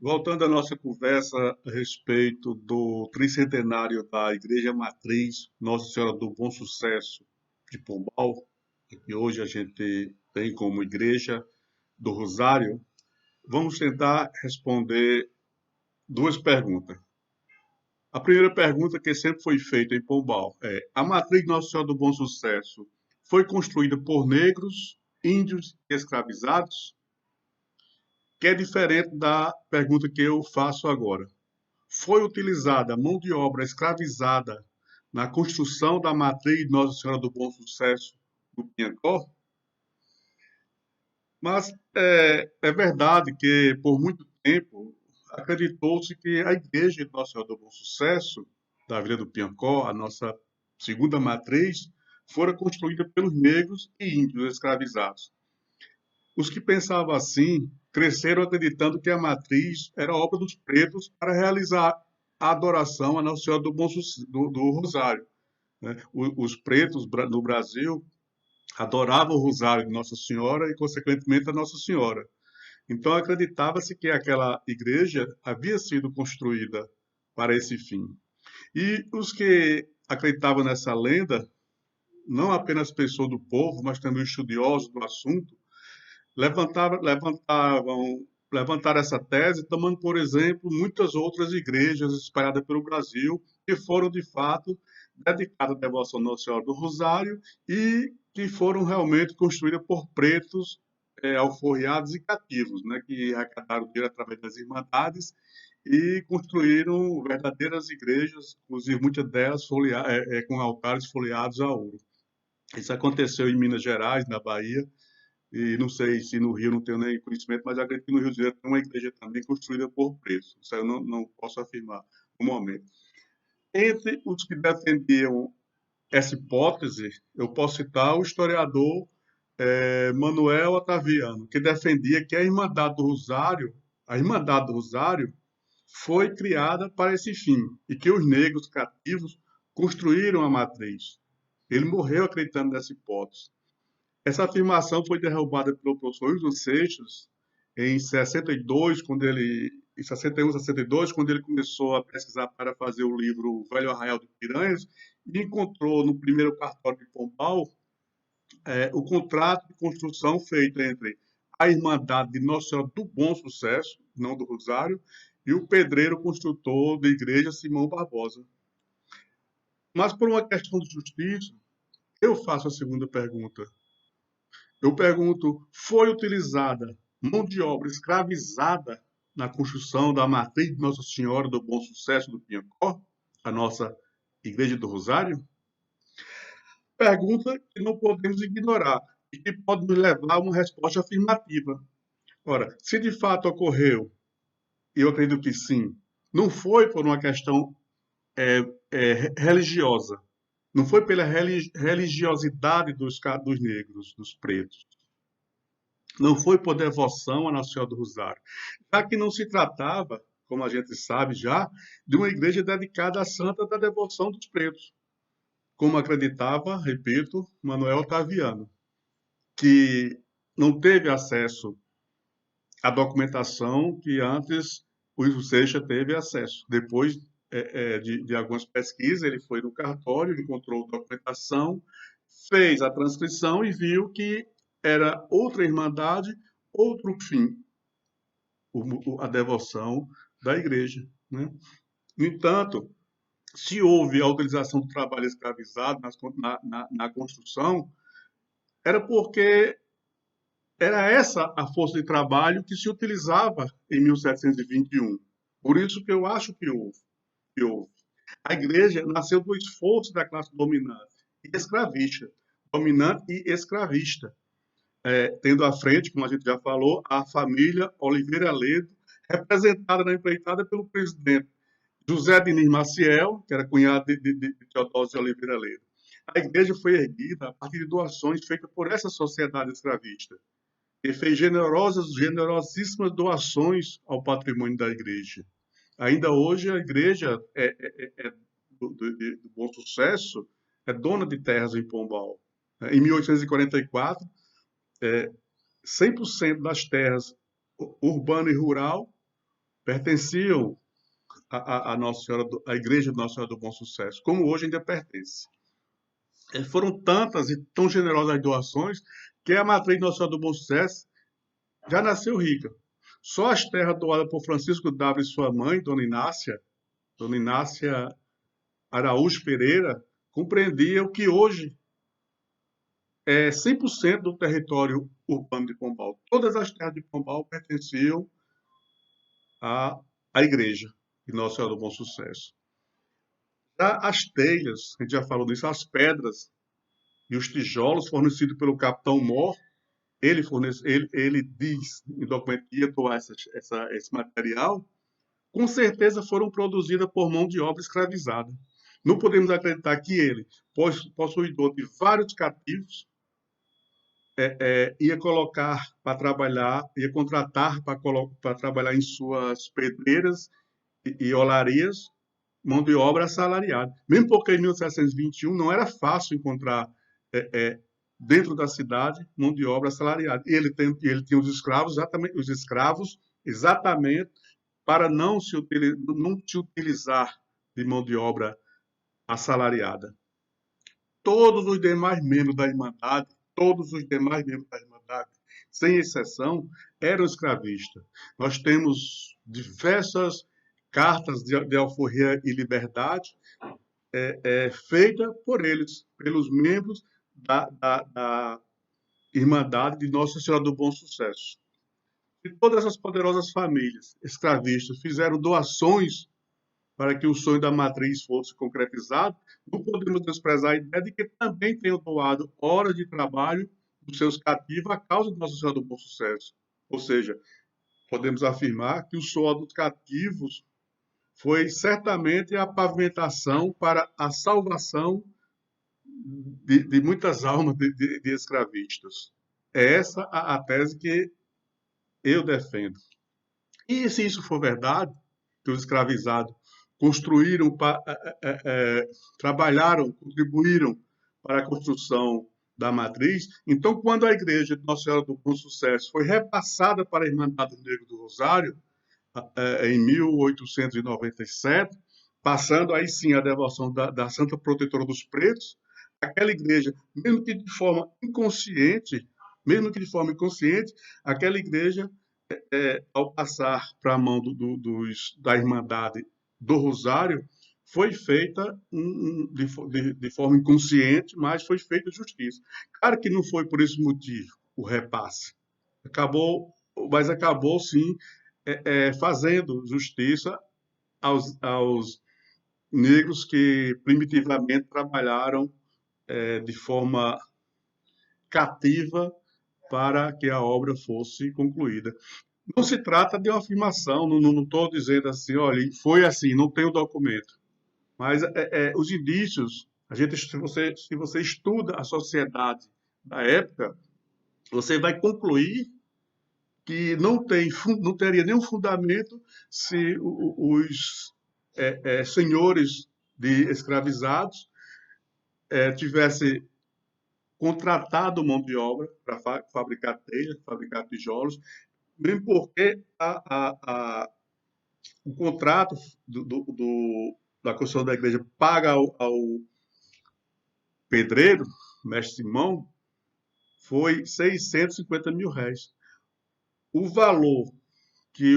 Voltando à nossa conversa a respeito do tricentenário da Igreja Matriz Nossa Senhora do Bom Sucesso de Pombal, que hoje a gente tem como Igreja do Rosário, vamos tentar responder duas perguntas. A primeira pergunta que sempre foi feita em Pombal é: a Matriz Nossa Senhora do Bom Sucesso foi construída por negros, índios e escravizados? Que é diferente da pergunta que eu faço agora. Foi utilizada mão de obra escravizada na construção da matriz Nossa Senhora do Bom Sucesso do Piancó? Mas é verdade que, por muito tempo, acreditou-se que a igreja de Nossa Senhora do Bom Sucesso, da Vila do Piancó, a nossa segunda matriz, fora construída pelos negros e índios escravizados. Os que pensavam assim cresceram acreditando que a matriz era obra dos pretos para realizar a adoração a Nossa Senhora do Rosário, né? Os pretos no Brasil adoravam o Rosário de Nossa Senhora e, consequentemente, a Nossa Senhora. Então, acreditava-se que aquela igreja havia sido construída para esse fim. E os que acreditavam nessa lenda, não apenas pessoas do povo, mas também estudiosos do assunto, levantaram essa tese, tomando, por exemplo, muitas outras igrejas espalhadas pelo Brasil, que foram, de fato, dedicadas à devoção à Nossa Senhora do Rosário e que foram realmente construídas por pretos alforriados e cativos, né, que arrecadaram dinheiro através das irmandades e construíram verdadeiras igrejas, inclusive muitas delas com altares folheados a ouro. Isso aconteceu em Minas Gerais, na Bahia, e não sei se no Rio, não tenho nem conhecimento, mas acredito que no Rio de Janeiro tem uma igreja também construída por preços. Isso eu não posso afirmar no momento. Entre os que defendiam essa hipótese, eu posso citar o historiador Manuel Otaviano, que defendia que a Irmandade do Rosário, foi criada para esse fim e que os negros cativos construíram a matriz. Ele morreu acreditando nessa hipótese. Essa afirmação foi derrubada pelo professor Wilson Seixas em 62, em 61, 62, quando ele começou a pesquisar para fazer o livro Velho Arraial de Piranhas, e encontrou no primeiro cartório de Pombal o contrato de construção feito entre a Irmandade de Nossa Senhora do Bom Sucesso, não do Rosário, e o pedreiro construtor da igreja Simão Barbosa. Mas por uma questão de justiça, eu faço a segunda pergunta. Eu pergunto, foi utilizada mão de obra escravizada na construção da matriz de Nossa Senhora do Bom Sucesso do Piancó, a nossa Igreja do Rosário? Pergunta que não podemos ignorar e que pode nos levar a uma resposta afirmativa. Ora, se de fato ocorreu, e eu acredito que sim, não foi por uma questão religiosa, não foi pela religiosidade dos negros, dos pretos, não foi por devoção a Nossa Senhora do Rosário, já que não se tratava, como a gente sabe já, de uma igreja dedicada à santa da devoção dos pretos, como acreditava, repito, Manuel Otaviano, que não teve acesso à documentação que antes o Ivo Seixas teve acesso. Depois de algumas pesquisas, ele foi no cartório, encontrou documentação, fez a transcrição e viu que era outra irmandade, outro fim, a devoção da igreja. Né? No entanto, se houve a utilização do trabalho escravizado na construção, era porque era essa a força de trabalho que se utilizava em 1721. Por isso que eu acho que houve. Que houve. A igreja nasceu do esforço da classe dominante e escravista. Dominante e escravista. Tendo à frente, como a gente já falou, a família Oliveira Ledo, representada na empreitada pelo presidente José Diniz Maciel, que era cunhado de Teodósio Oliveira Ledo. A igreja foi erguida a partir de doações feitas por essa sociedade escravista e fez generosíssimas doações ao patrimônio da igreja. Ainda hoje a igreja do Bom Sucesso é dona de terras em Pombal. Em 1844, 100% das terras urbano e rural pertenciam à Nossa Senhora, à Igreja de Nossa Senhora do Bom Sucesso, como hoje ainda pertence. Foram tantas e tão generosas as doações que a matriz de Nossa Senhora do Bom Sucesso já nasceu rica. Só as terras doadas por Francisco Dávila e sua mãe, Dona Inácia Araújo Pereira, compreendia o que hoje é 100% do território urbano de Pombal. Todas as terras de Pombal pertenciam à igreja de Nossa Senhora do Bom Sucesso. Já as telhas, a gente já falou disso, as pedras e os tijolos fornecidos pelo capitão Mor, ele diz em documento que ia doar esse material, com certeza foram produzidas por mão de obra escravizada. Não podemos acreditar que ele, possuidor de vários cativos, ia colocar para trabalhar, ia contratar para trabalhar em suas pedreiras e olarias mão de obra assalariada. Mesmo porque em 1721 não era fácil encontrar dentro da cidade mão de obra assalariada. E ele tinha os escravos exatamente para não se utilizar de mão de obra assalariada. Todos os demais membros da Irmandade, sem exceção, eram escravistas. Nós temos diversas cartas de alforria e liberdade feitas por eles, pelos membros da Irmandade de Nossa Senhora do Bom Sucesso. E todas essas poderosas famílias escravistas fizeram doações para que o sonho da matriz fosse concretizado, não podemos desprezar a ideia de que também tenham doado horas de trabalho dos seus cativos à causa de Nossa Senhora do Bom Sucesso. Ou seja, podemos afirmar que o suor dos cativos foi certamente a pavimentação para a salvação de muitas almas de escravistas. É essa a tese que eu defendo. E se isso for verdade, que os escravizados construíram, trabalharam, contribuíram para a construção da matriz, então quando a igreja de Nossa Senhora do Bom Sucesso foi repassada para a Irmandade Negro do Rosário, em 1897, passando aí sim a devoção da Santa Protetora dos Pretos, aquela igreja, mesmo que de forma inconsciente, aquela igreja, ao passar para a mão da Irmandade do Rosário, foi feita de forma inconsciente, mas foi feita justiça. Claro que não foi por esse motivo o repasse. Mas acabou sim fazendo justiça aos negros que primitivamente trabalharam de forma cativa para que a obra fosse concluída. Não se trata de uma afirmação, não estou dizendo assim, olha, foi assim, não tem o documento. Mas os indícios, se você estuda a sociedade da época, você vai concluir que não teria nenhum fundamento se os senhores de escravizados tivessem contratado mão de obra para fabricar telhas, fabricar tijolos, mesmo porque o contrato da construção da igreja paga ao pedreiro, mestre Simão, foi 650 mil réis. O valor que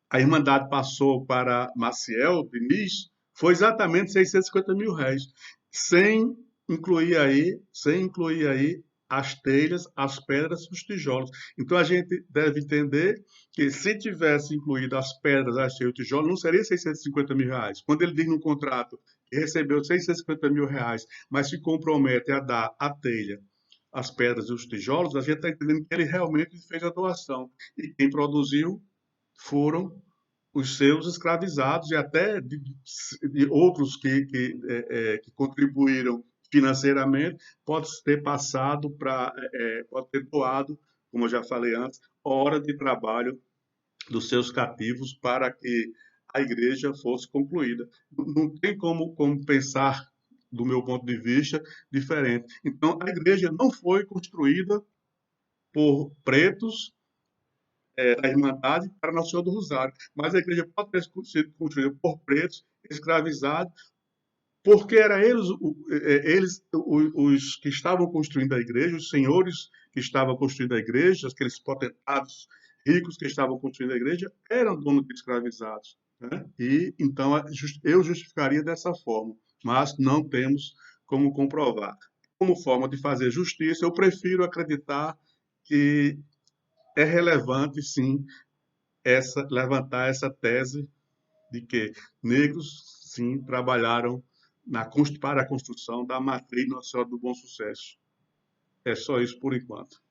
a Irmandade passou para Maciel Diniz foi exatamente 650 mil réis, sem incluir aí as telhas, as pedras e os tijolos. Então a gente deve entender que se tivesse incluído as pedras, as telhas e os tijolos, não seria 650 mil reais. Quando ele diz no contrato que recebeu 650 mil reais, mas se compromete a dar a telha, as pedras e os tijolos, a gente está entendendo que ele realmente fez a doação. E quem produziu foram os seus escravizados e até de outros que contribuíram financeiramente, pode ter passado pode ter doado, como eu já falei antes, hora de trabalho dos seus cativos para que a igreja fosse concluída. Não tem como pensar, do meu ponto de vista, diferente. Então, a igreja não foi construída por pretos da Irmandade para Nossa Senhora do Rosário. Mas a igreja pode ter sido construída por pretos, escravizados, porque era os que estavam construindo a igreja, os senhores que estavam construindo a igreja, aqueles potentados ricos que estavam construindo a igreja, eram donos de escravizados. Né? E então eu justificaria dessa forma, mas não temos como comprovar. Como forma de fazer justiça, eu prefiro acreditar que é relevante, sim, levantar essa tese de que negros, sim, trabalharam para a construção da matriz Nossa Senhora do Bom Sucesso. É só isso por enquanto.